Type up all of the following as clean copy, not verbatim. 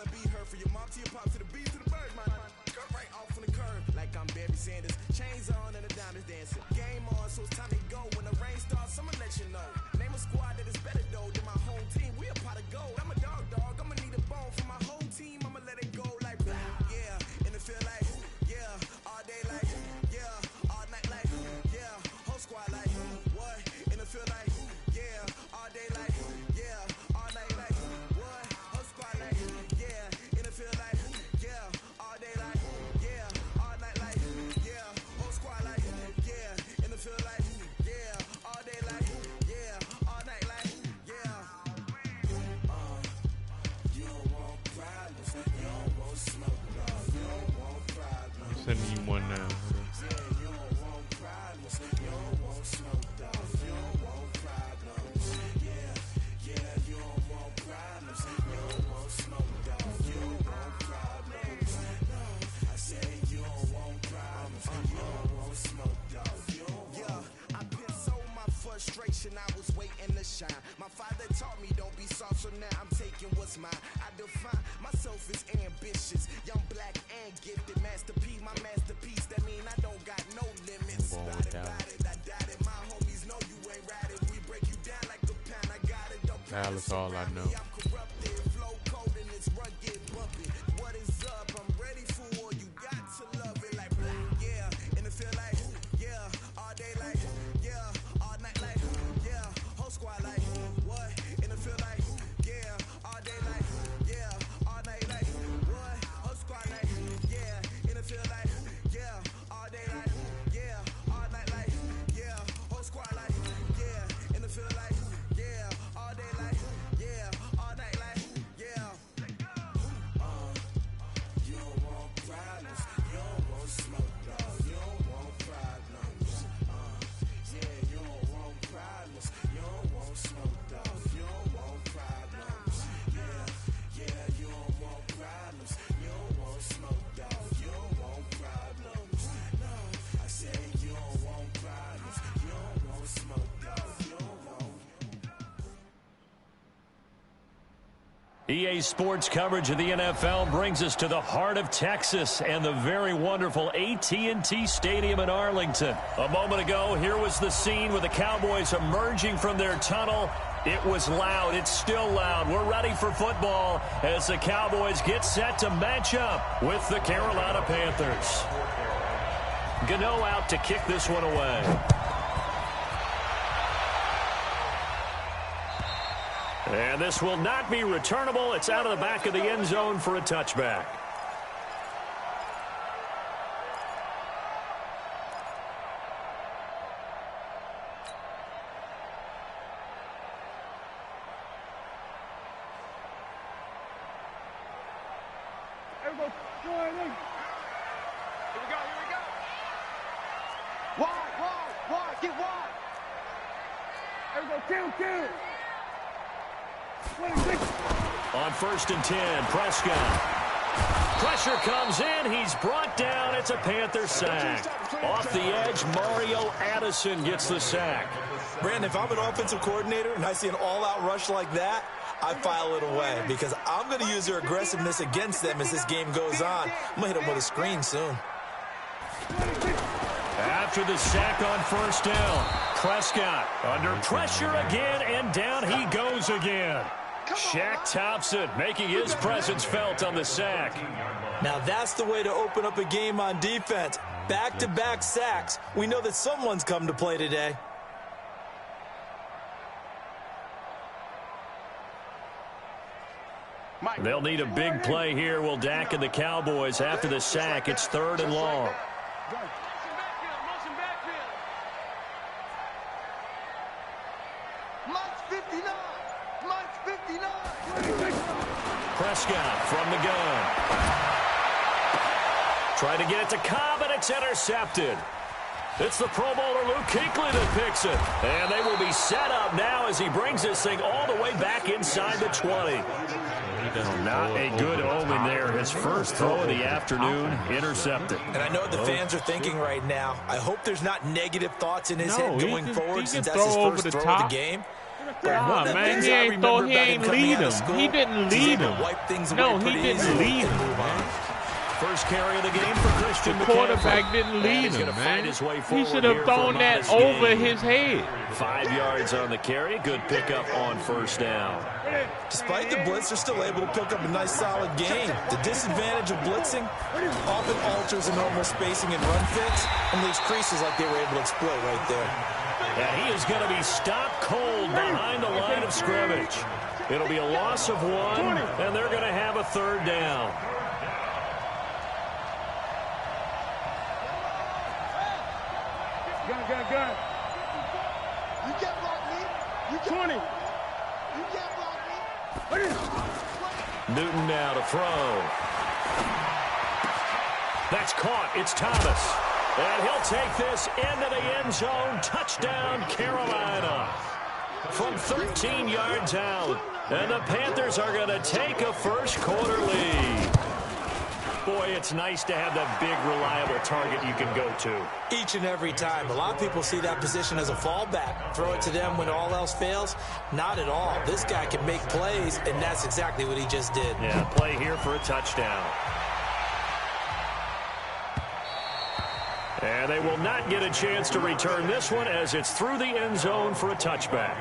wanna be her for your mom to your pop to the beat to the bird, man. Cut right off on the curb like I'm Barry Sanders. Chains on and the diamonds dancing. Game on, so it's time to go. When the rain starts, I'ma let you know. Name a squad that is better though than my home team. We a pot of gold. I'm a dog. I'ma need a bone for my whole team. I'ma let it go like yeah. And it feel like yeah. All day like yeah. All night like yeah. Whole squad like what? And it feel like yeah. All day like yeah. All night like what? Whole squad like yeah. And it feel like yeah. All day like yeah. All night like yeah. Whole squad like yeah. And it feel like yeah. All day like yeah. All night like yeah. You don't want problems. You don't want smoke. No, you don't want problems. I'm sending you one now. Yeah, you don't want problems. You don't want smoke, dog. You don't want problems. Yeah, you don't want problems. You don't want smoke, dog. You don't want problems. No, I said you don't want problems. You don't want smoke, dog. You don't want. Yeah, I've been so my frustration. I was waiting to shine. My father taught me don't be soft, so now I'm taking what's mine. I define myself as ambitious, young, black, and gifted. Masterpiece, my masterpiece. That mean I don't got no limits. I'm going Got it, without got it, I doubt it. My homies know you ain't ride it. We break you down like a pound. I got it. Don't That's all I know. I'm corrupted, flow cold and it's rugged, bumpy. What is up? I'm ready for war. You got to love it like black, yeah. And it feel like yeah. All day like yeah. All night like yeah. Whole squad like what? And it feel like yeah. All day like yeah. All night like what? Whole squad like yeah. And it feel like yeah. All day like yeah. All night like yeah. Whole squad like yeah. And it feel like yeah. All day like yeah. All night like yeah. You don't want problems. You don't want smoke, dog. You don't want problems. Yeah, you don't want problems. You don't want smoke, dog. You don't want problems. Yeah, you don't want problems. You don't want smoke, dog. You don't want problems. No, I said you don't want problems. You don't want smoke, dog. You don't want. EA Sports coverage of the NFL brings us to the heart of Texas and the very wonderful AT&T Stadium in Arlington. A moment ago, here was the scene with the Cowboys emerging from their tunnel. It was loud. It's still loud. We're ready for football as the Cowboys get set to match up with the Carolina Panthers. Gano out to kick this one away. And this will not be returnable. It's out of the back of the end zone for a touchback. Everybody, join in. Here we go. Wide, get wide. Everybody, two. On 1st and 10, Prescott. Pressure comes in. He's brought down. It's a Panther sack. Off the edge, Mario Addison gets the sack. Brandon, if I'm an offensive coordinator and I see an all-out rush like that, I file it away because I'm going to use their aggressiveness against them as this game goes on. I'm going to hit them with a screen soon. After the sack on 1st down, Prescott under pressure again, and down he goes again. Shaq Thompson making his presence felt on the sack. Now that's the way to open up a game on defense. Back-to-back sacks. We know that someone's come to play today. They'll need a big play here, will Dak and the Cowboys. After the sack, it's 3rd and long. Prescott from the gun. Trying to get it to Cobb, and it's intercepted. It's the Pro Bowler Luke Kuechly that picks it. And they will be set up now as he brings this thing all the way back inside the 20. Not a good omen there. His first throw of the afternoon, intercepted. And I know what the fans are thinking right now. I hope there's not negative thoughts in his head going forward since that's his first throw of the game. Nah, man, he ain't lead him. He didn't lead him. No, he didn't lead him, man. First carry of the game for Christian The McCaffrey. quarterback didn't lead him, man. He should have thrown that over his head. 5 yards on the carry. Good pickup on first down. Despite the blitz, they're still able to pick up a nice, solid gain. The disadvantage of blitzing often alters the normal spacing and run fits and leaves creases like they were able to exploit right there. And he is going to be stopped cold behind the line of scrimmage. It'll be a loss of 1, and they're going to have a third down. Gun. You can't block me. You 20. You can't block me. Newton now to throw. That's caught. It's Thomas. And he'll take this into the end zone. Touchdown, Carolina. From 13 yards out. And the Panthers are going to take a first quarter lead. Boy, it's nice to have that big, reliable target you can go to. Each and every time. A lot of people see that position as a fallback. Throw it to them when all else fails. Not at all. This guy can make plays, and that's exactly what he just did. Yeah, play here for a touchdown. And they will not get a chance to return this one as it's through the end zone for a touchback.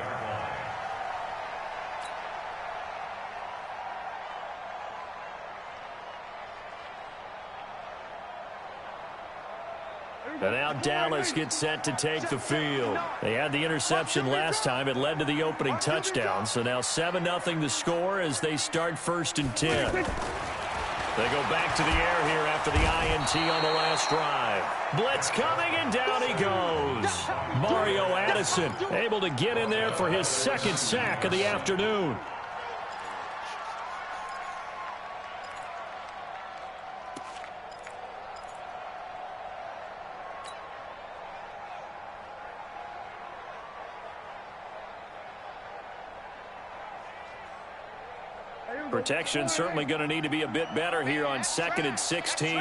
And now Dallas gets set to take the field. They had the interception last time. It led to the opening touchdown. So now 7-0 the score as they start 1st and 10. They go back to the air here after the INT on the last drive. Blitz coming, and down he goes. Mario Addison able to get in there for his 2nd sack of the afternoon. Protection certainly going to need to be a bit better here on 2nd and 16.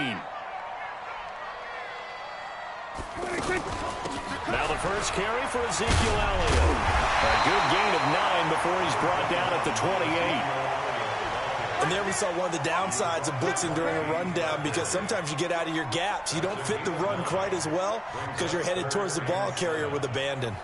Now the first carry for Ezekiel Elliott. A good gain of 9 before he's brought down at the 28. And there we saw one of the downsides of blitzing during a rundown, because sometimes you get out of your gaps. You don't fit the run quite as well because you're headed towards the ball carrier with abandon.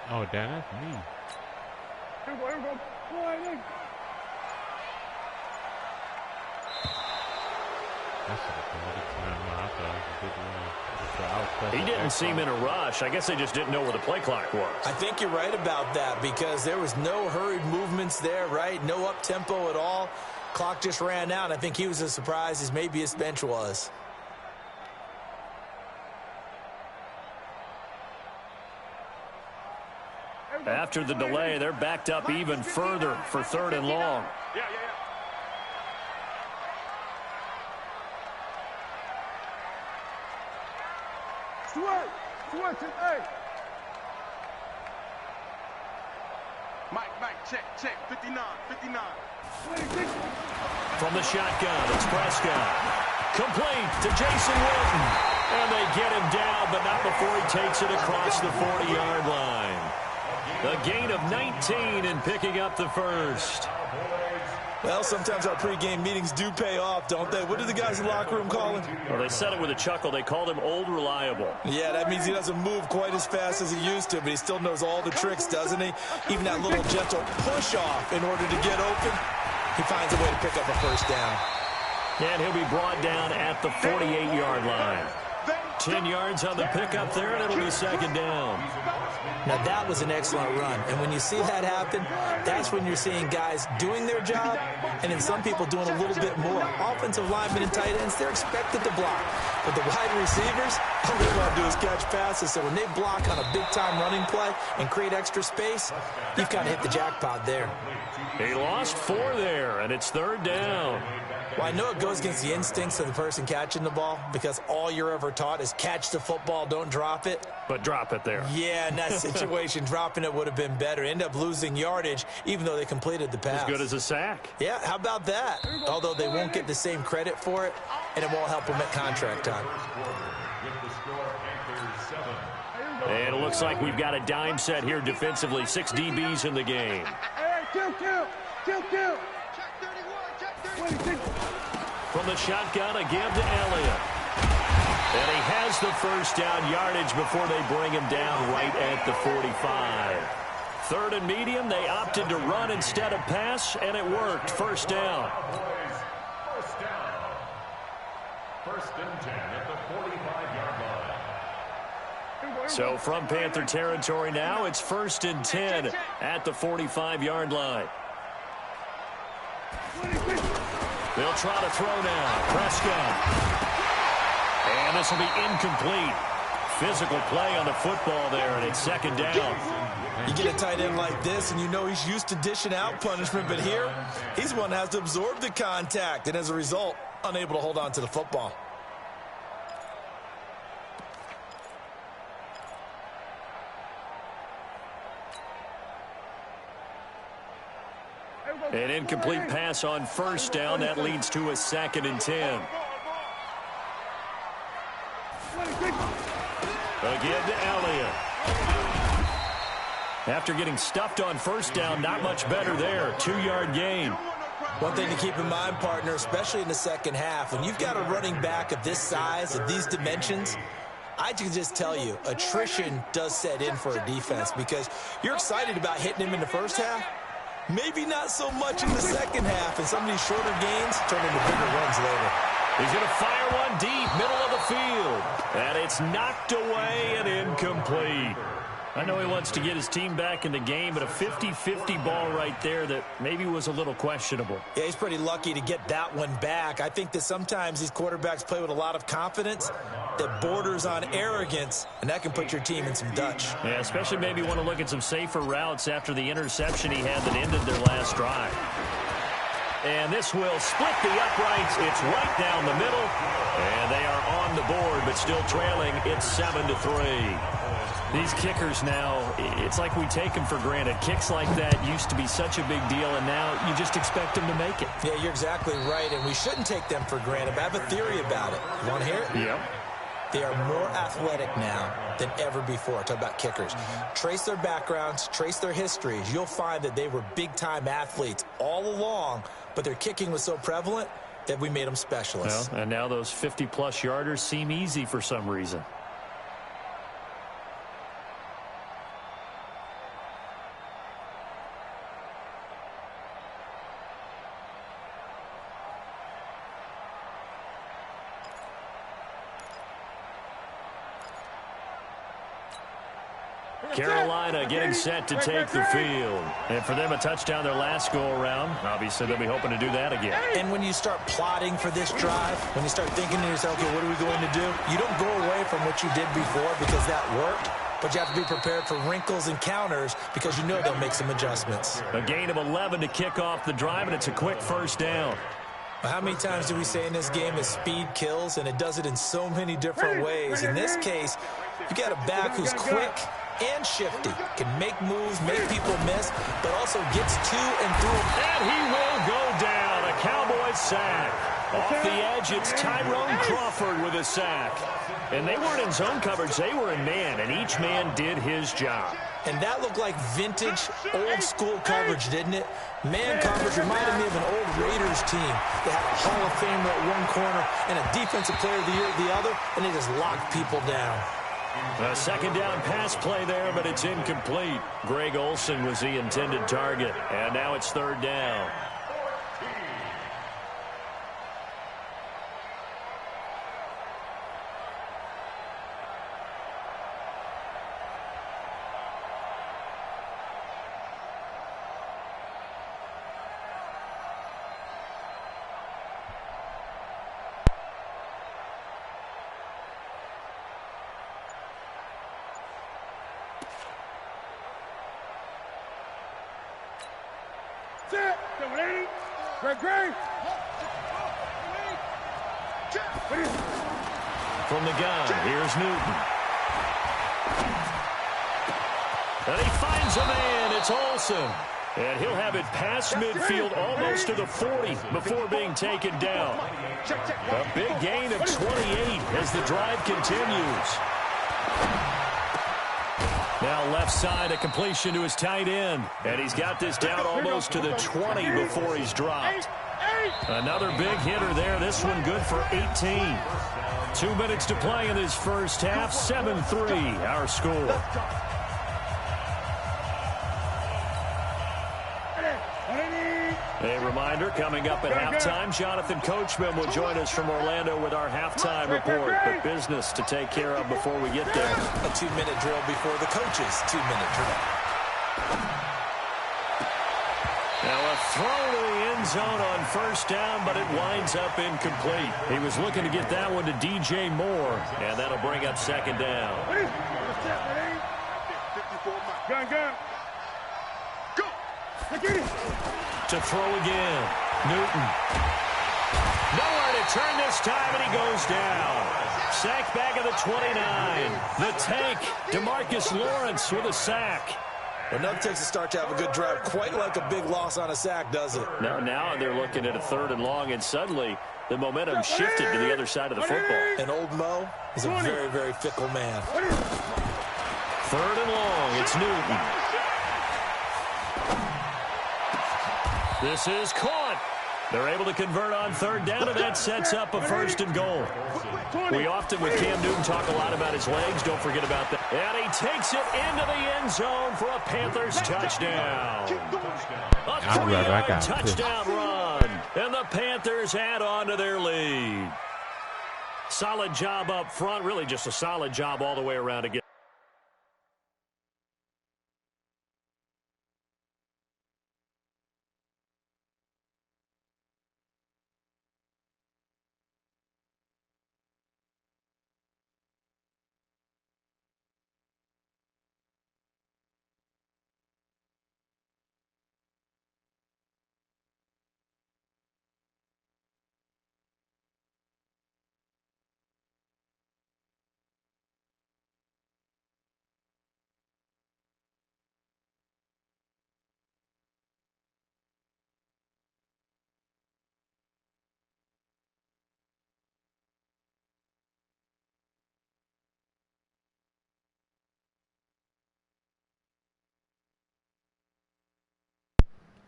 Oh, damn, that's me. Here we go. Sliding. He didn't seem in a rush. I guess they just didn't know where the play clock was. I think you're right about that, because there was no hurried movements there, right? No up-tempo at all. Clock just ran out. I think he was as surprised as maybe his bench was. After the delay, they're backed up even further for 3rd and long. Yeah. Switch it, hey. Mike, check, 59. From the shotgun, it's Prescott. Complete to Jason Witten. And they get him down, but not before he takes it across the 40-yard line. A gain of 19 and picking up the first. Well, sometimes our pregame meetings do pay off, don't they? What did the guys in the locker room call him? Well, they said it with a chuckle. They called him Old Reliable. Yeah, that means he doesn't move quite as fast as he used to, but he still knows all the tricks, doesn't he? Even that little gentle push-off in order to get open, he finds a way to pick up a first down. And he'll be brought down at the 48-yard line. 10 yards on the pickup there, and it'll be 2nd down. Now, that was an excellent run. And when you see that happen, that's when you're seeing guys doing their job, and then some people doing a little bit more. Offensive linemen and tight ends, they're expected to block. But the wide receivers, all they want to do is catch passes. So when they block on a big-time running play and create extra space, you've kind of hit the jackpot there. He lost 4 there, and it's 3rd down. Well, I know it goes against the instincts of the person catching the ball because all you're ever taught is catch the football, don't drop it. But drop it there. Yeah, in that situation, dropping it would have been better. End up losing yardage, even though they completed the pass. As good as a sack. Yeah, how about that? Although they won't get the same credit for it, and it won't help them at contract time. And it looks like we've got a dime set here defensively. 6 DBs in the game. Hey, kill. From the shotgun, a give to Elliott. And he has the first down yardage before they bring him down right at the 45. 3rd and medium, they opted to run instead of pass, and it worked. First down. First and 10 at the 45-yard line. So from Panther territory now, it's 1st and 10 at the 45-yard line. They'll try to throw now. Prescott. And this will be incomplete. Physical play on the football there, and it's 2nd down. You get a tight end like this, and you know he's used to dishing out punishment, but here, he's one that has to absorb the contact, and as a result, unable to hold on to the football. An incomplete pass on 1st down. That leads to a 2nd and 10. Again to Elliott. After getting stuffed on 1st down, not much better there. 2-yard gain. One thing to keep in mind, partner, especially in the second half, when you've got a running back of this size, of these dimensions, I can just tell you, attrition does set in for a defense because you're excited about hitting him in the first half. Maybe not so much in the second half, and some of these shorter gains turn into bigger runs later. He's going to fire one deep, middle of the field. And it's knocked away and incomplete. I know he wants to get his team back in the game, but a 50-50 ball right there that maybe was a little questionable. Yeah, he's pretty lucky to get that one back. I think that sometimes these quarterbacks play with a lot of confidence that borders on arrogance, and that can put your team in some Dutch. Yeah, especially maybe want to look at some safer routes after the interception he had that ended their last drive. And this will split the uprights. It's right down the middle. And they are on the board, but still trailing. It's 7-3. These kickers now, it's like we take them for granted. Kicks like that used to be such a big deal, and now you just expect them to make it. Yeah, you're exactly right, and we shouldn't take them for granted. But I have a theory about it. You want to hear it? Yep. They are more athletic now than ever before. Talk about kickers. Trace their backgrounds, trace their histories. You'll find that they were big-time athletes all along, but their kicking was so prevalent that we made them specialists. Well, and now those 50-plus yarders seem easy for some reason. Carolina getting set to take the field. And for them, a touchdown their last go-around. Obviously, they'll be hoping to do that again. And when you start plotting for this drive, when you start thinking to yourself, okay, what are we going to do? You don't go away from what you did before because that worked, but you have to be prepared for wrinkles and counters because you know they'll make some adjustments. A gain of 11 to kick off the drive, and it's a quick first down. How many times do we say in this game that speed kills, and it does it in so many different ways? In this case, you got a back who's quick and shifty, can make moves, make people miss, but also gets to and through. And he will go down. A Cowboys sack. Off the edge, it's Tyrone Crawford with a sack. And they weren't in zone coverage, they were in man, and each man did his job. And that looked like vintage, old-school coverage, didn't it? Man coverage reminded me of an old Raiders team. They had a Hall of Famer at one corner and a Defensive Player of the Year at the other, and they just locked people down. A second down pass play there, but it's incomplete. Greg Olsen was the intended target, and now it's 3rd down. From the gun, here's Newton. And he finds a man. It's Olsen. And he'll have it past midfield almost to the 40 before being taken down. A big gain of 28 as the drive continues. Now left side, a completion to his tight end. And he's got this down almost to the 20 before he's dropped. Another big hitter there. This one good for 18. 2 minutes to play in this first half. 7-3 our score. A reminder, coming up at halftime, Jonathan Coachman will join us from Orlando with our halftime report. But business to take care of before we get there. A 2-minute drill before the coach's 2-minute drill. Now a throw to the end zone on first down, but it winds up incomplete. He was looking to get that one to DJ Moore, and that'll bring up second down. Gun. Go. To throw again. Newton. Nowhere to turn this time, and he goes down. Sack back at the 29. The tank, DeMarcus Lawrence with a sack. Well, nothing takes a start to have a good drive, quite like a big loss on a sack, does it? Now they're looking at a 3rd and long, and suddenly the momentum shifted to the other side of the football. And old Mo is a very, very fickle man. 3rd and long, it's Newton. This is caught. They're able to convert on 3rd down, and that sets up a 1st and goal. We often, with Cam Newton, talk a lot about his legs. Don't forget about that. And he takes it into the end zone for a Panthers touchdown. A 3-yard touchdown run. And the Panthers add on to their lead. Solid job up front. Really just a solid job all the way around again.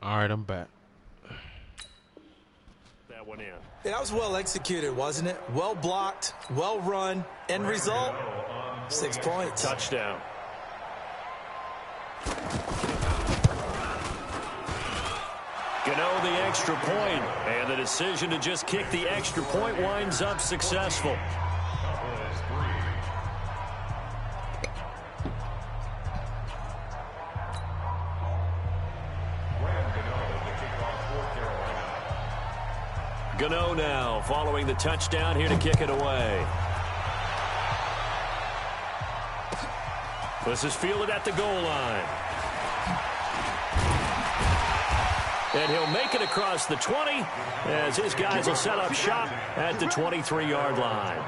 All right, I'm back. That one in. Yeah, that was well executed, wasn't it? Well blocked, well run. End result, 6 points. Touchdown. Gano the extra point, and the decision to just kick the extra point winds up successful. Gano now following the touchdown here to kick it away. This is fielded at the goal line. And he'll make it across the 20 as his guys will set up shop at the 23-yard line.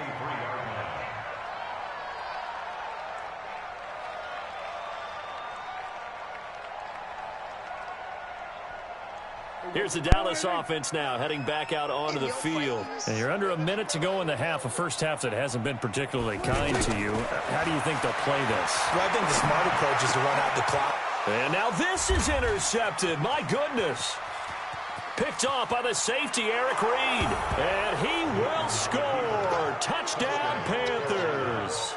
Here's the Dallas offense now heading back out onto the field. And you're under a minute to go in the half, a first half that hasn't been particularly kind to you. How do you think they'll play this? Well, I think the smart approach is to run out the clock. And now this is intercepted. My goodness. Picked off by the safety, Eric Reed. And he will score. Touchdown, Panthers.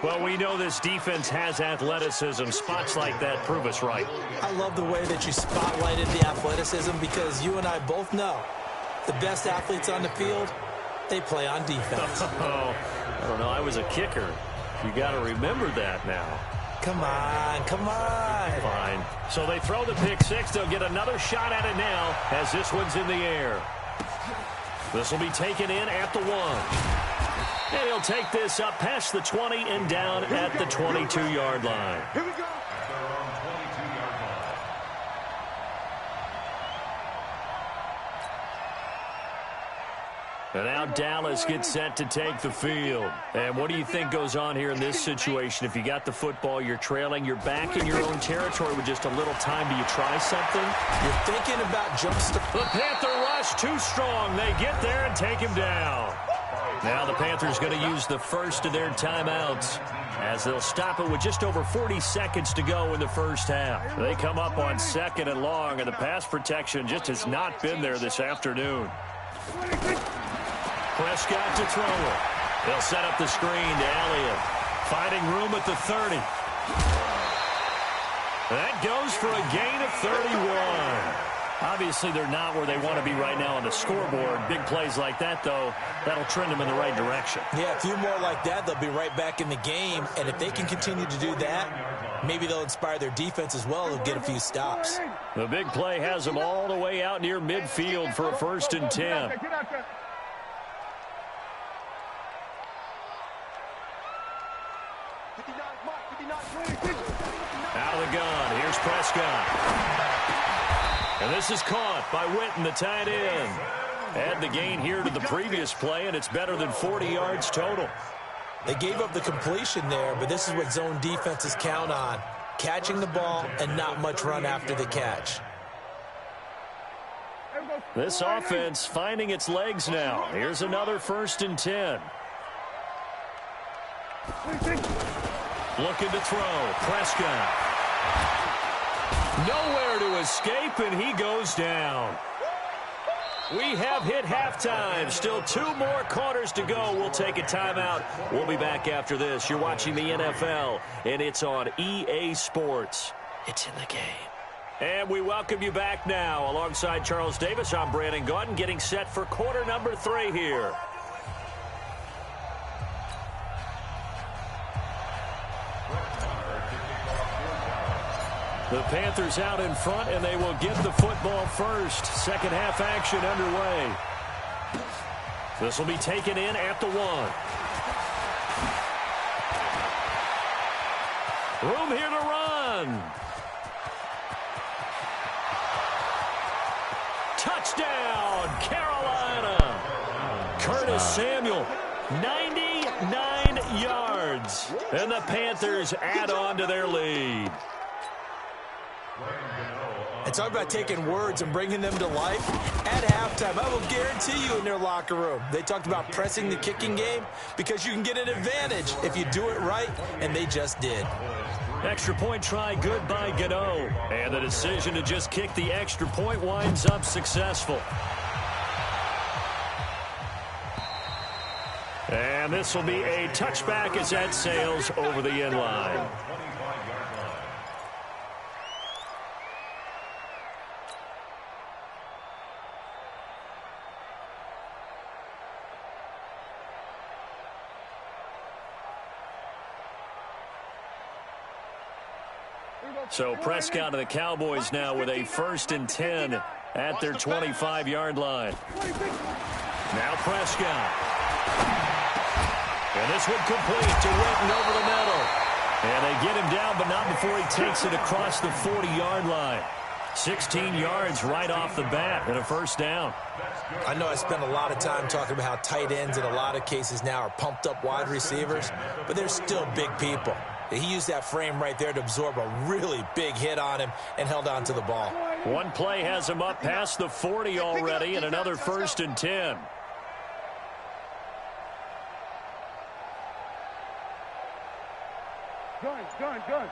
Well, we know this defense has athleticism. Spots like that prove us right. I love the way that you spotlighted the athleticism because you and I both know the best athletes on the field, they play on defense. Oh, I don't know. I was a kicker. You got to remember that now. Come on, come on. Fine. So they throw the pick six. They'll get another shot at it now as this one's in the air. This will be taken in at the 1. And he'll take this up past the 20 and down at the 22-yard line. Here we go. And now Dallas gets set to take the field. And what do you think goes on here in this situation? If you got the football, you're trailing, you're back in your own territory with just a little time. Do you try something? You're thinking about jumpstart. The Panther rush too strong. They get there and take him down. Now the Panthers going to use the first of their timeouts as they'll stop it with just over 40 seconds to go in the first half. They come up on 2nd and long, and the pass protection just has not been there this afternoon. Prescott to throw it. They'll set up the screen to Elliott. Finding room at the 30. That goes for a gain of 31. Obviously, they're not where they want to be right now on the scoreboard. Big plays like that, though, that'll trend them in the right direction. Yeah, a few more like that, they'll be right back in the game. And if they can continue to do that, maybe they'll inspire their defense as well. They'll get a few stops. The big play has them all the way out near midfield for a 1st and 10. Out of the gun. Here's Prescott. And this is caught by Witten, the tight end. Add the gain here to the previous play, and it's better than 40 yards total. They gave up the completion there, but this is what zone defenses count on. Catching the ball and not much run after the catch. This offense finding its legs now. Here's another 1st and 10. Looking to throw. Prescott. Nowhere to escape, and he goes down. We have hit halftime. Still 2 more quarters to go. We'll take a timeout. We'll be back after this. You're watching the NFL, and it's on EA Sports. It's in the game. And we welcome you back now. Alongside Charles Davis, I'm Brandon Gaudin, getting set for quarter number 3 here. The Panthers out in front, and they will get the football first. Second half action underway. This will be taken in at the 1. Room here to run. Touchdown, Carolina. Curtis Samuel, 99 yards. And the Panthers add on to their lead. And talk about taking words and bringing them to life. At halftime, I will guarantee you in their locker room, they talked about pressing the kicking game because you can get an advantage if you do it right, and they just did. Extra point try good by Gano. And the decision to just kick the extra point winds up successful. And this will be a touchback as that sails over the end line. So Prescott and the Cowboys now with a 1st and 10 at their 25-yard line. Now Prescott. And this one complete to Witten over the middle. And they get him down, but not before he takes it across the 40-yard line. 16 yards right off the bat and a 1st down. I know I spent a lot of time talking about how tight ends in a lot of cases now are pumped up wide receivers, but they're still big people. He used that frame right there to absorb a really big hit on him and held on to the ball. One play has him up past the 40 already and another 1st and 10. Gun.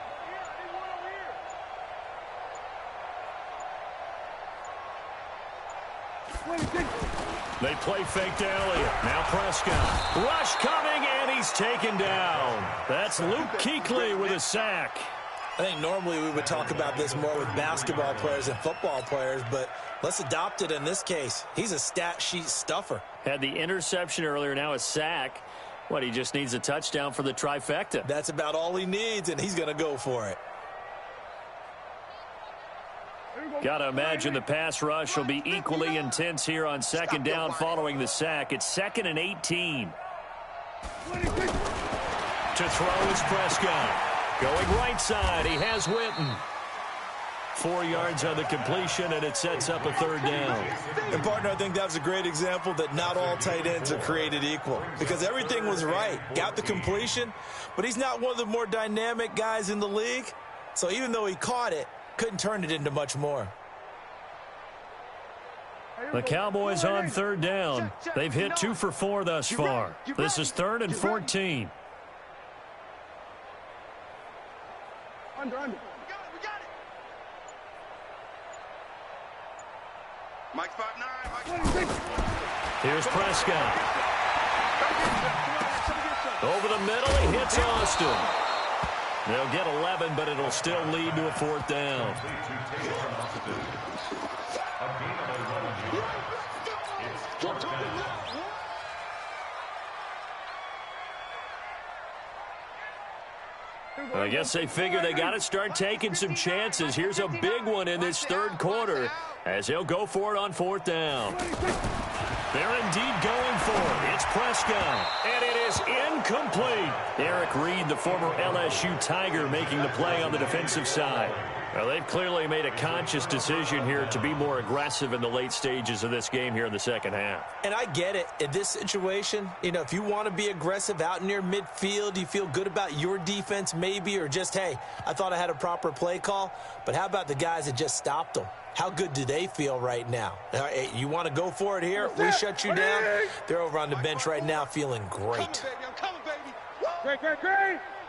They play fake to Elliott. Now Prescott. Rush coming, and he's taken down. That's Luke Kuechly with a sack. I think normally we would talk about this more with basketball players and football players, but let's adopt it in this case. He's a stat sheet stuffer. Had the interception earlier, now a sack. What, he just needs a touchdown for the trifecta. That's about all he needs, and he's going to go for it. Got to imagine the pass rush will be equally intense here on 2nd down following the sack. It's 2nd and 18. To throw is Prescott. Going right side, he has Witten. 4 yards on the completion, and it sets up a 3rd down. And, partner, I think that was a great example that not all tight ends are created equal, because everything was right. Got the completion, but he's not one of the more dynamic guys in the league. So even though he caught it, couldn't turn it into much more. The Cowboys on 3rd down. They've hit 2 for 4 thus far. This is 3rd and 14. Under. We got it. Mike 5'9". Here's Prescott. Over the middle, he hits Austin. They'll get 11, but it'll still lead to a 4th down. I guess they figure they got to start taking some chances. Here's a big one in this 3rd quarter as they'll go for it on 4th down. They're indeed going for it. It's Prescott, and it is incomplete. Eric Reed, the former LSU Tiger, making the play on the defensive side. Well, they've clearly made a conscious decision here to be more aggressive in the late stages of this game here in the 2nd half. And I get it. In this situation, you know, if you want to be aggressive out near midfield, you feel good about your defense maybe, or just, hey, I thought I had a proper play call. But how about the guys that just stopped them? How good do they feel right now? You want to go for it here? We shut you down. They're over on the bench right now feeling great. I'm coming, baby. Great.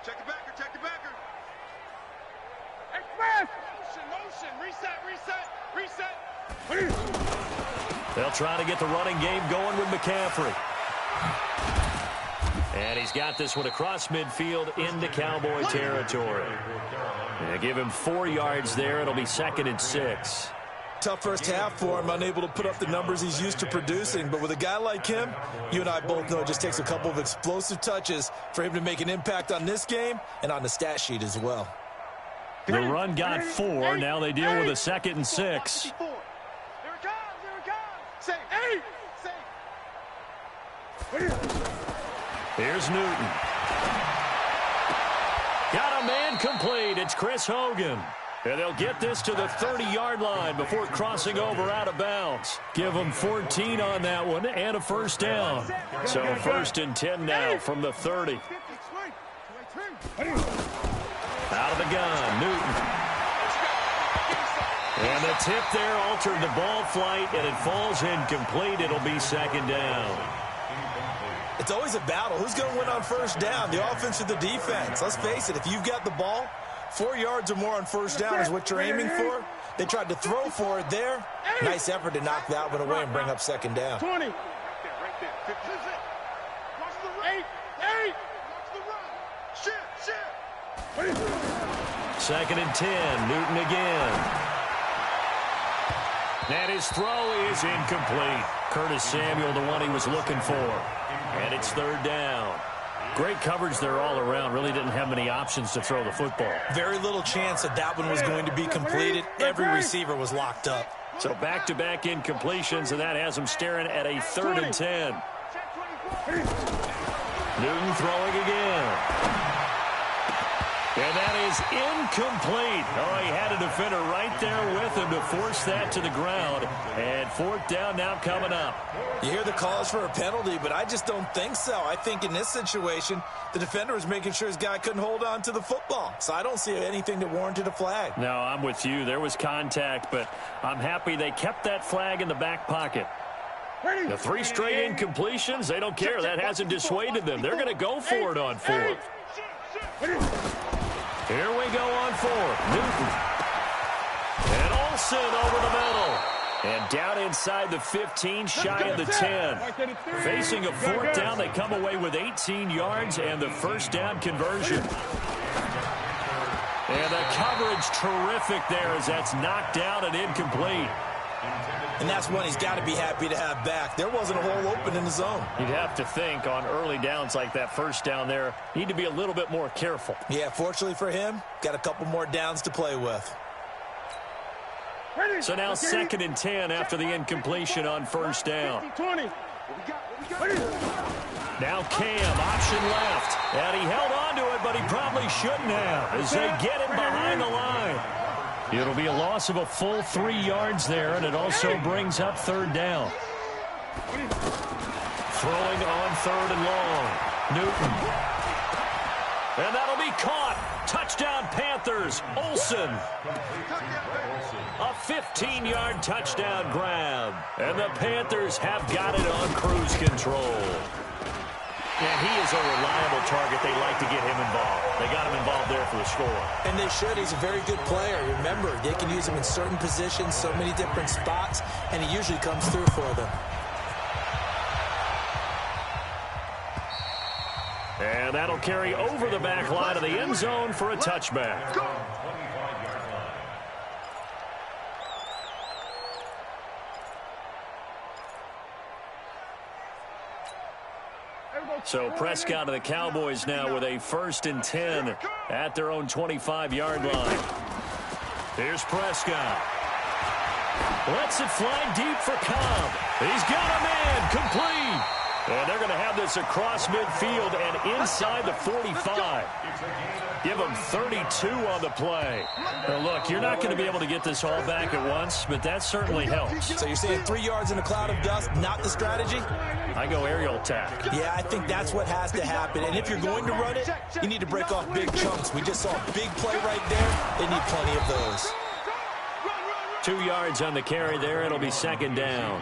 Check the backer. Express. Motion. Reset. They'll try to get the running game going with McCaffrey. And he's got this one across midfield into Cowboy territory. They give him 4 yards there. It'll be 2nd and 6. Tough first half for him, unable to put up the numbers he's used to producing. But with a guy like him, you and I both know it just takes a couple of explosive touches for him to make an impact on this game and on the stat sheet as well. The run got 4. Now they deal with a 2nd and 6. Here it comes. Say 8. Here's Newton. Got a man complete. It's Chris Hogan. And they'll get this to the 30-yard line before crossing over out of bounds. Give them 14 on that one and a 1st down. So 1st and 10 now from the 30. Out of the gun, Newton. And the tip there altered the ball flight, and it falls incomplete. It'll be 2nd down. It's always a battle. Who's going to win on 1st down, the offense or the defense? Let's face it, if you've got the ball, 4 yards or more on 1st down is what you're aiming for. They tried to throw for it there. Nice effort to knock that one away and bring up 2nd down. 20. Right there. Watch the run. 8. Watch the run. Shit. 2nd and 10. Newton again. And his throw is incomplete. Curtis Samuel, the one he was looking for. And it's 3rd down. Great coverage there all around. Really didn't have many options to throw the football. Very little chance that one was going to be completed. Every receiver was locked up. So back-to-back incompletions, and that has him staring at a 3rd and 10. Newton throwing again. And that is incomplete. Oh, he had a defender right there with him to force that to the ground. And 4th down now coming up. You hear the calls for a penalty, but I just don't think so. I think in this situation, the defender was making sure his guy couldn't hold on to the football. So I don't see anything that warranted a flag. No, I'm with you. There was contact, but I'm happy they kept that flag in the back pocket. The 3 straight incompletions, they don't care. That hasn't dissuaded them. They're going to go for it on 4th. Here we go on 4th. Newton. And Olsen over the middle. And down inside the 15, shy of the 10. Facing a 4th down, they come away with 18 yards and the 1st down conversion. And the coverage terrific there as that's knocked down and incomplete. And that's one he's got to be happy to have back. There wasn't a hole open in the zone. You'd have to think on early downs like that 1st down there, need to be a little bit more careful. Yeah, fortunately for him, got a couple more downs to play with. So now 2nd and 10 after the incompletion on 1st down. Now Cam, option left. And he held on to it, but he probably shouldn't have as they get him behind the line. It'll be a loss of a full 3 yards there, and it also brings up third down. Throwing on third and long. Newton. And that'll be caught. Touchdown Panthers. Olsen. A 15-yard touchdown grab. And the Panthers have got it on cruise control. And he is a reliable target. They like to get him involved. They got him involved there for the score. And they should. He's a very good player. Remember, they can use him in certain positions, so many different spots, and he usually comes through for them. And that'll carry over the back line of the end zone for a touchback. So Prescott and the Cowboys now with a 1st and 10 at their own 25-yard line. Here's Prescott. Lets it fly deep for Cobb. He's got a man complete. And they're going to have this across midfield and inside the 45. Give them 32 on the play. Now look, you're not going to be able to get this all back at once, but that certainly helps. So you're saying 3 yards in a cloud of dust, not the strategy? I go aerial attack. Yeah, I think that's what has to happen. And if you're going to run it, you need to break off big chunks. We just saw a big play right there. They need plenty of those. 2 yards on the carry there. It'll be 2nd down.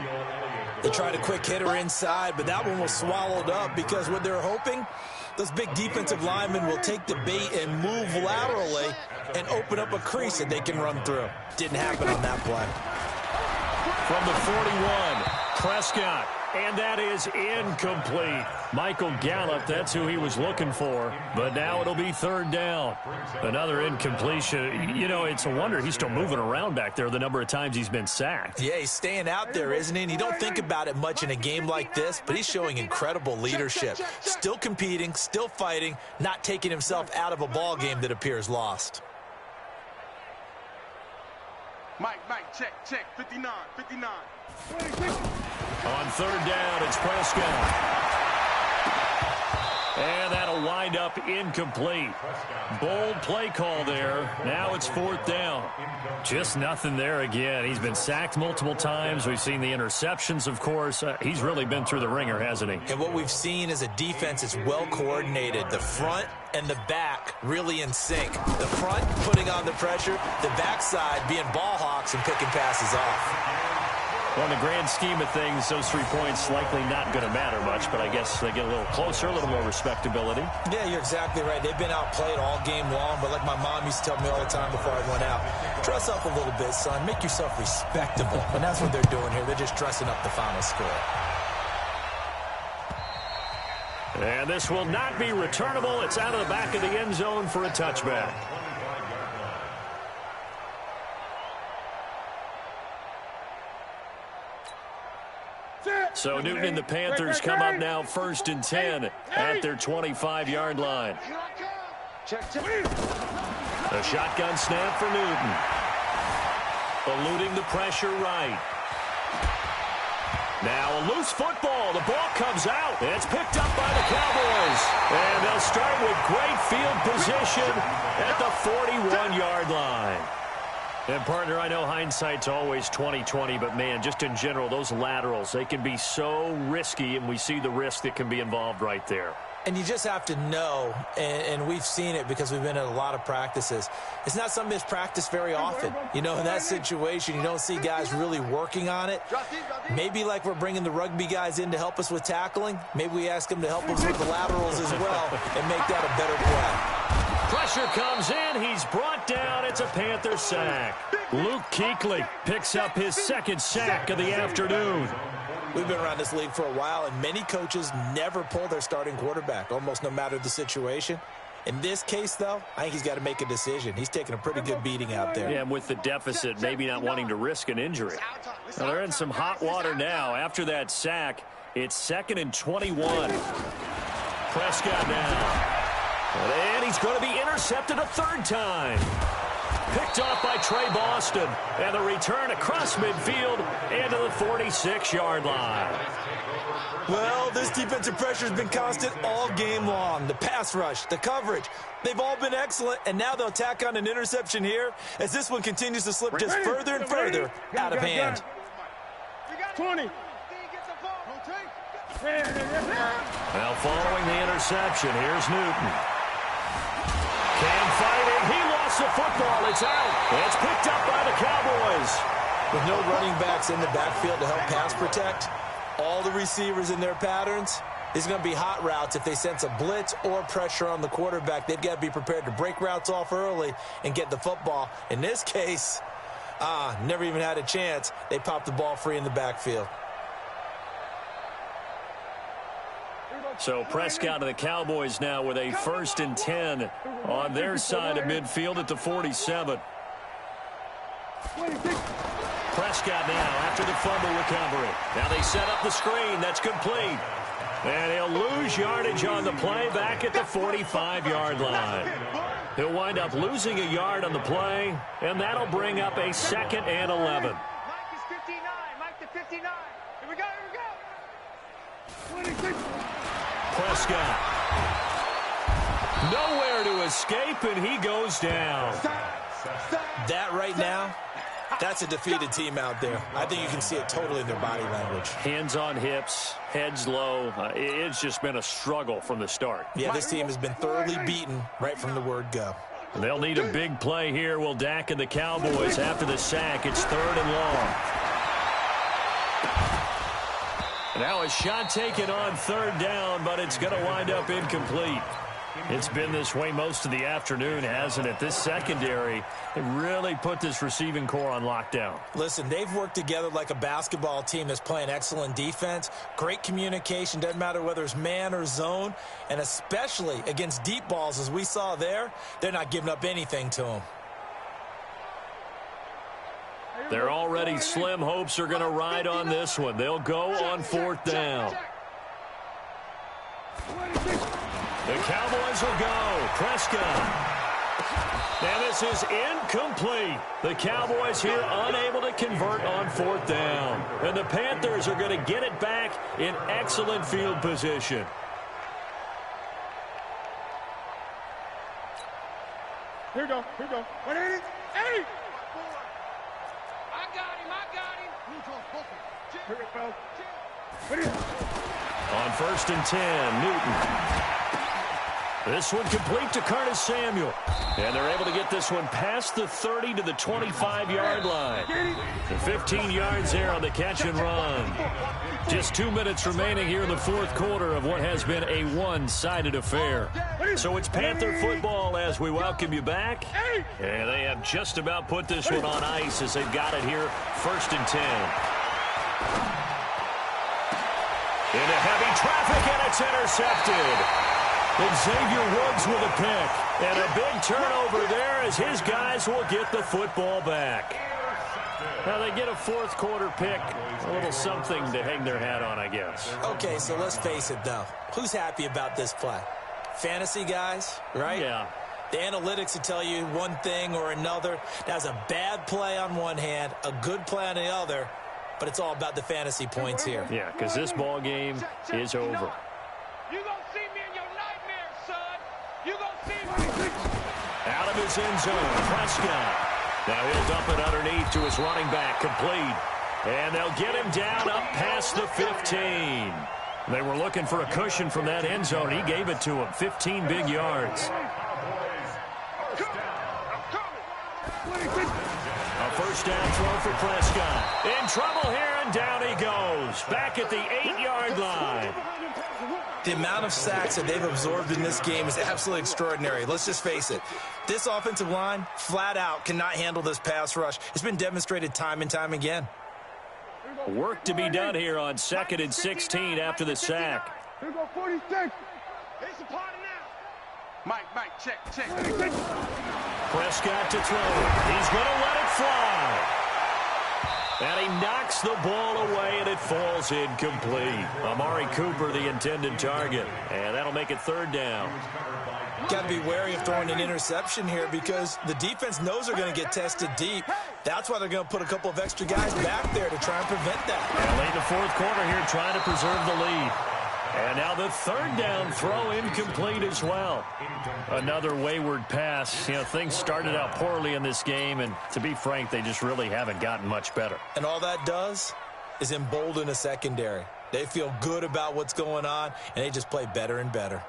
They tried a quick hitter inside, but that one was swallowed up because what they're hoping, those big defensive linemen will take the bait and move laterally and open up a crease that they can run through. Didn't happen on that play. From the 41, Prescott. And that is incomplete. Michael Gallup, that's who he was looking for. But now it'll be 3rd down. Another incompletion. You know, it's a wonder he's still moving around back there the number of times he's been sacked. Yeah, he's staying out there, isn't he? And you don't think about it much in a game like this, but he's showing incredible leadership. Still competing, still fighting, not taking himself out of a ball game that appears lost. Mike, check, 59. On 3rd down, it's Prescott. And that'll wind up incomplete. Bold play call there. Now it's 4th down. Just nothing there again. He's been sacked multiple times. We've seen the interceptions, of course. He's really been through the ringer, hasn't he? And what we've seen is a defense that's well coordinated. The front and the back really in sync. The front putting on the pressure, the backside being ball hawks and picking passes off. Well, in the grand scheme of things, those 3 points likely not going to matter much, but I guess they get a little closer, a little more respectability. Yeah, you're exactly right. They've been outplayed all game long, but like my mom used to tell me all the time before I went out, dress up a little bit, son. Make yourself respectable. And that's what they're doing here. They're just dressing up the final score. And this will not be returnable. It's out of the back of the end zone for a touchback. So Newton and the Panthers come up now 1st and 10 at their 25-yard line. A shotgun snap for Newton. Eluding the pressure right. Now a loose football. The ball comes out. It's picked up by the Cowboys. And they'll start with great field position at the 41-yard line. And, partner, I know hindsight's always 20/20, but, man, just in general, those laterals, they can be so risky, and we see the risk that can be involved right there. And you just have to know, and we've seen it because we've been at a lot of practices, it's not something that's practiced very often. You know, in that situation, you don't see guys really working on it. Maybe like we're bringing the rugby guys in to help us with tackling, maybe we ask them to help us with the laterals as well and make that a better play. Pressure comes in. He's brought down. It's a Panther sack. Luke Kuechly picks up his 2nd sack of the afternoon. We've been around this league for a while, and many coaches never pull their starting quarterback, almost no matter the situation. In this case, though, I think he's got to make a decision. He's taking a pretty good beating out there. Yeah, and with the deficit, maybe not wanting to risk an injury. Now, they're in some hot water now. After that sack, it's 2nd and 21. Prescott now. And he's going to be intercepted a 3rd time. Picked off by Trey Boston. And the return across midfield and to the 46-yard line. Well, this defensive pressure has been constant all game long. The pass rush, the coverage, they've all been excellent, and now they'll tack on an interception here as this one continues to slip just further and further out of hand. 20. Now following the interception, here's Newton. Can fight it. He lost the football. It's out. It's picked up by the Cowboys. With no running backs in the backfield to help pass protect, all the receivers in their patterns, these are going to be hot routes. If they sense a blitz or pressure on the quarterback, they've got to be prepared to break routes off early and get the football. In this case, never even had a chance. They popped the ball free in the backfield. So Prescott and the Cowboys now with a 1st and 10 on their side of midfield at the 47. Prescott now after the fumble recovery. Now they set up the screen. That's complete. And he'll lose yardage on the play back at the 45-yard line. He'll wind up losing a yard on the play, and that'll bring up a 2nd and 11. Mike is 59. Mike to 59. Here we go. Here we go. 26. Prescott. Nowhere to escape, and he goes down. That right now, that's a defeated team out there. I think you can see it totally in their body language. Hands on hips, heads low. It's just been a struggle from the start. Yeah, this team has been thoroughly beaten right from the word go. They'll need a big play here. Will Dak and the Cowboys after the sack. It's 3rd and long. Now a shot taken on 3rd down, but it's going to wind up incomplete. It's been this way most of the afternoon, hasn't it? This secondary really put this receiving core on lockdown. Listen, they've worked together like a basketball team that's playing excellent defense. Great communication, doesn't matter whether it's man or zone. And especially against deep balls, as we saw there, they're not giving up anything to them. Their already slim hopes are going to ride on this one. They'll go on 4th down. The Cowboys will go. Prescott. And this is incomplete. The Cowboys here unable to convert on 4th down. And the Panthers are going to get it back in excellent field position. Here we go. 180. 8. On 1st and 10, Newton. This one complete to Curtis Samuel. And they're able to get this one past the 30 to the 25-yard line. And 15 yards there on the catch and run. Just 2 minutes remaining here in the 4th quarter of what has been a one-sided affair. So it's Panther football as we welcome you back. And they have just about put this one on ice as they've got it here 1st and 10. Into heavy traffic, and it's intercepted. Xavier Woods with a pick. And a big turnover there as his guys will get the football back. Now they get a 4th quarter pick. A little something to hang their hat on, I guess. Okay, so let's face it, though. Who's happy about this play? Fantasy guys, right? Yeah. The analytics will tell you one thing or another. That's a bad play on one hand, a good play on the other. But it's all about the fantasy points here. Yeah, because this ball game is over. You gonna see me in your nightmares, son. You gonna see me. Out of his end zone, Prescott. Now he'll dump it underneath to his running back, complete. And they'll get him down up past the 15. They were looking for a cushion from that end zone. He gave it to him, 15 big yards. A 1st down throw for Prescott. In trouble here, and down he goes. Back at the 8-yard line. The amount of sacks that they've absorbed in this game is absolutely extraordinary. Let's just face it. This offensive line, flat out, cannot handle this pass rush. It's been demonstrated time and time again. Work to be done here on 2nd and 16 after the sack. Here go 46. It's a party now. Mike, check. Prescott to throw. He's going to let it fly. And he knocks the ball away, and it falls incomplete. Amari Cooper, the intended target. And that'll make it 3rd down. Got to be wary of throwing an interception here because the defense knows they're going to get tested deep. That's why they're going to put a couple of extra guys back there to try and prevent that. And late in the fourth quarter here, trying to preserve the lead. And now the third down throw incomplete as well. Another wayward pass. You know, things started out poorly in this game, and to be frank, they just really haven't gotten much better. And all that does is embolden a secondary. They feel good about what's going on, and they just play better and better.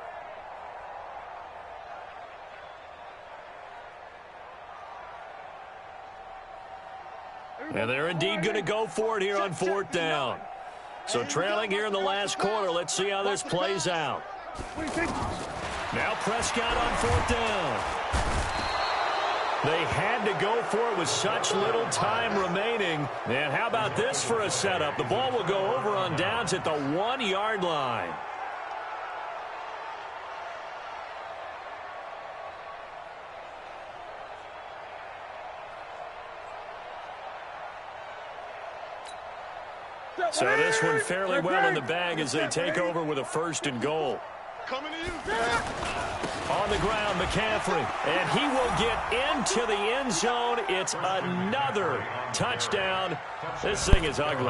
And they're indeed going to go for it here on fourth down. So trailing here in the last quarter. Let's see how this plays out. Now Prescott on fourth down. They had to go for it with such little time remaining. And how about this for a setup? The ball will go over on downs at the 1-yard line. So this one fairly well in the bag as they take over with a 1st and goal. Coming to you. On the ground, McCaffrey, and he will get into the end zone. It's another touchdown. This thing is ugly.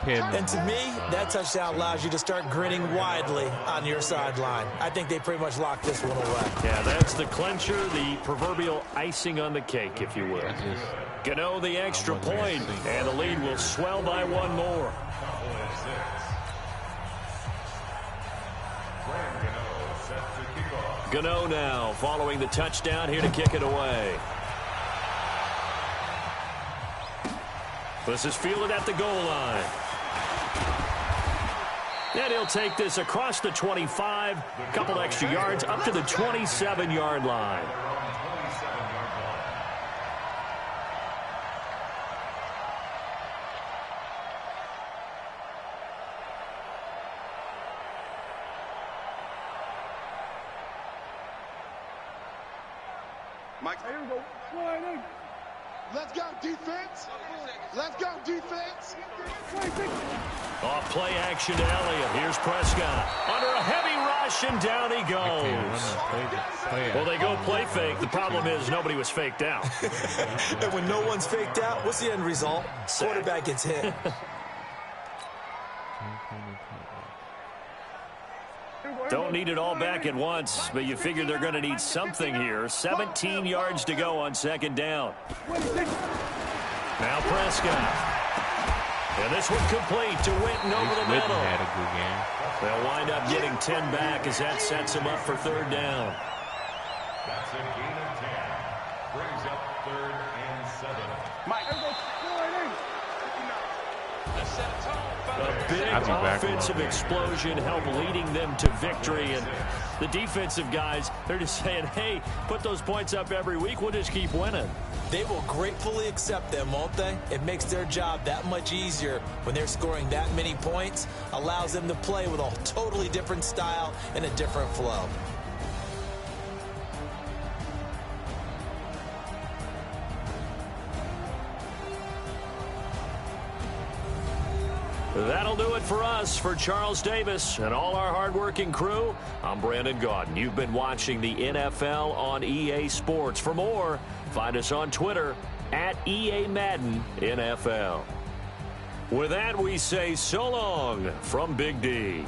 And to me, that touchdown allows you to start grinning widely on your sideline. I think they pretty much locked this one away. Yeah, that's the clincher, the proverbial icing on the cake, if you will. Gano the extra point, and the lead will swell by one more. Gano now following the touchdown here to kick it away. This is fielded at the goal line. And he'll take this across the 25, a couple extra yards up to the 27-yard line. Mike, here we go. Let's go, defense. Let's go, defense. Off play action to Elliott. Here's Prescott. Under a heavy rush, and down he goes. Well, they go play fake. The problem is nobody was faked out. And when no one's faked out, what's the end result? Quarterback gets hit. Don't need it all back at once, but you figure they're going to need something here. 17 yards to go on 2nd down. Now Prescott. And this one complete to Witten over the middle. Had a good game. They'll wind up getting 10 back as that sets them up for 3rd down. That's a gain of 10. Brings up 3rd and 7. A big offensive explosion helped leading them to victory. And the defensive guys, they're just saying, hey, put those points up every week. We'll just keep winning. They will gratefully accept them, won't they? It makes their job that much easier when they're scoring that many points. Allows them to play with a totally different style and a different flow. That'll do it for us. For Charles Davis and all our hardworking crew, I'm Brandon Gaudin. You've been watching the NFL on EA Sports. For more, find us on Twitter at EA Madden NFL. With that, we say so long from Big D.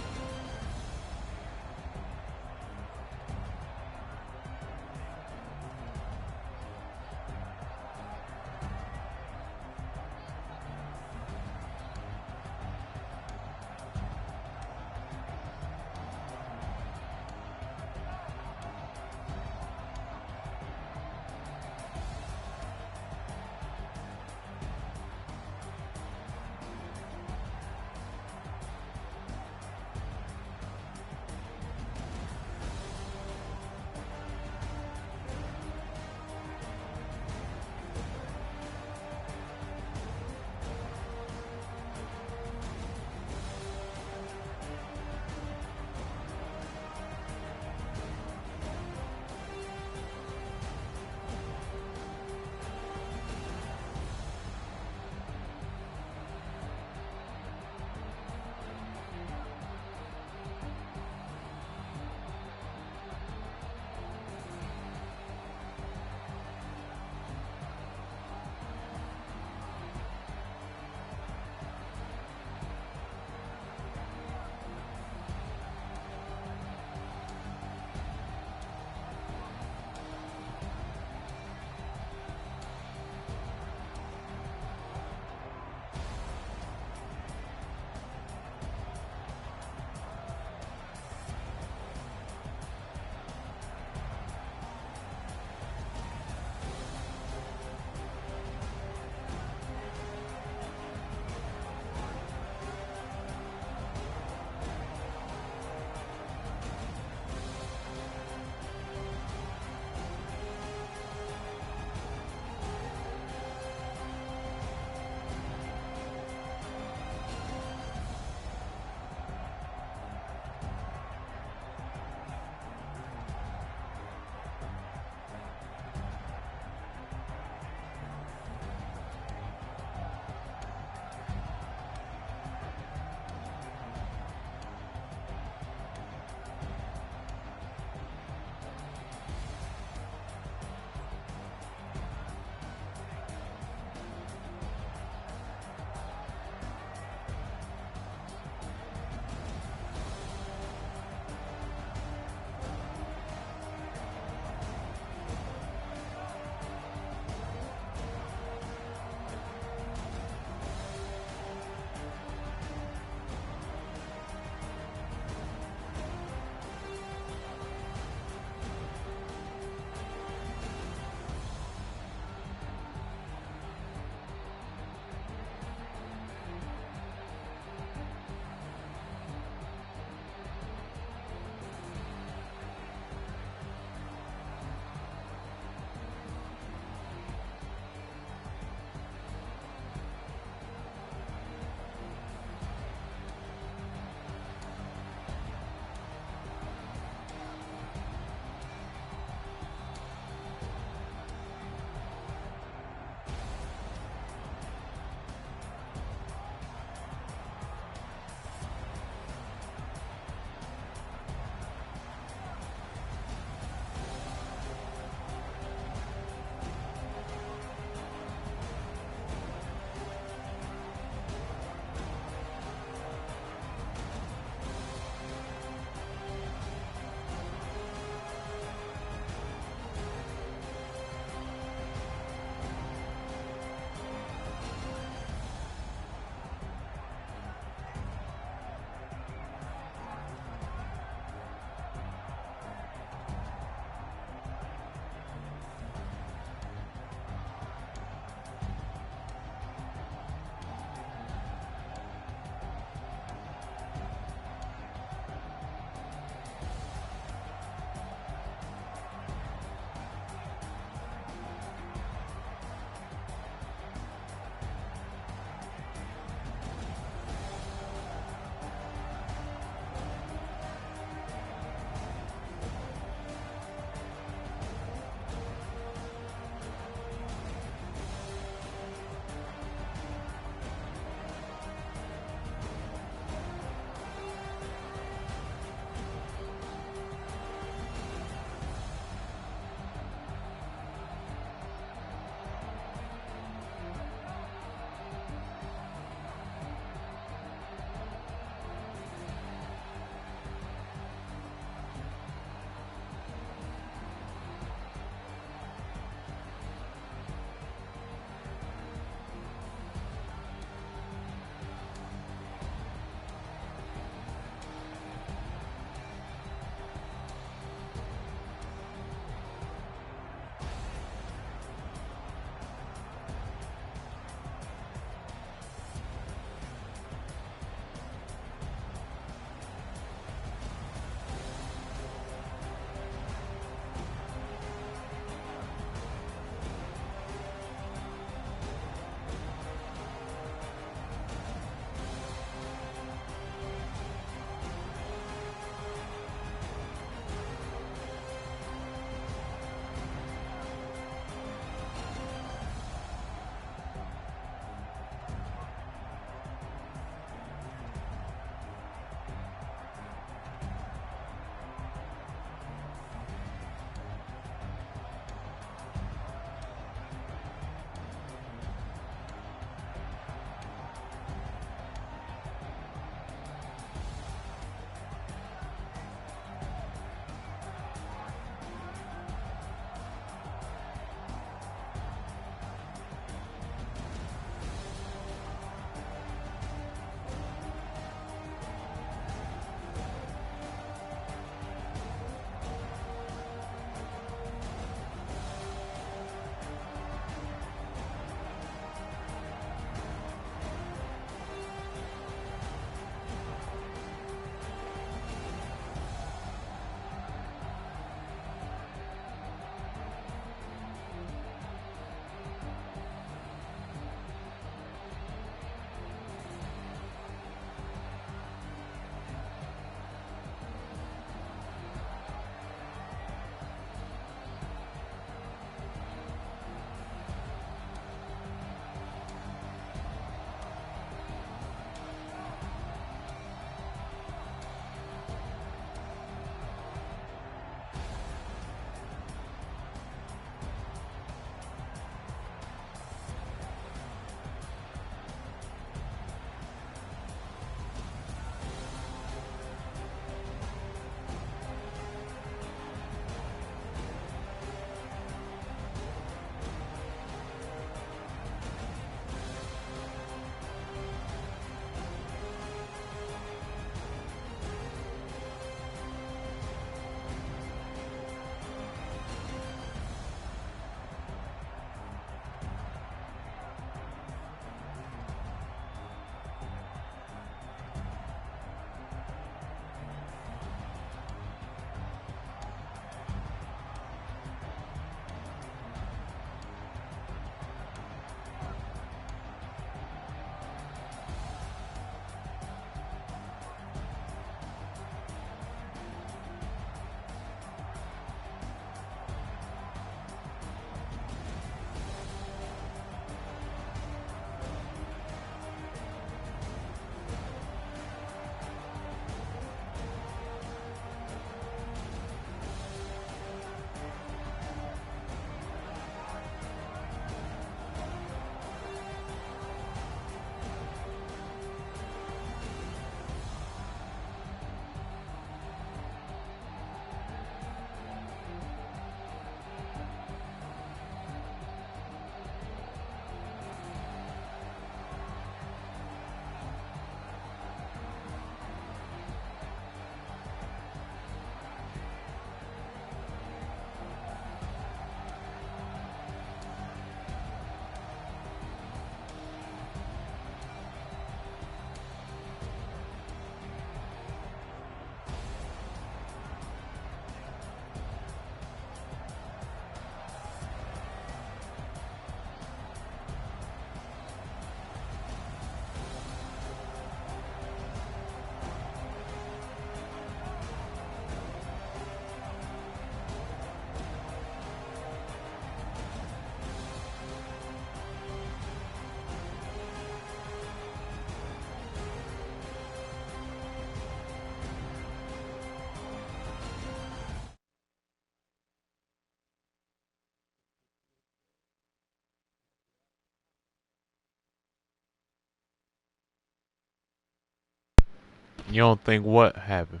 You don't think what happened?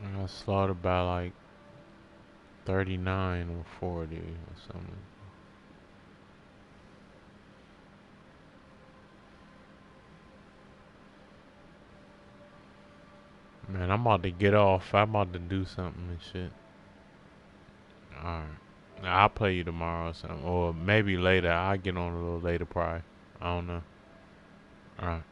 I got slaughtered by like 39 or 40 or something. Man, I'm about to get off. I'm about to do something and shit. Alright. I'll play you tomorrow or something. Or maybe later. I'll get on a little later probably. I don't know. Alright.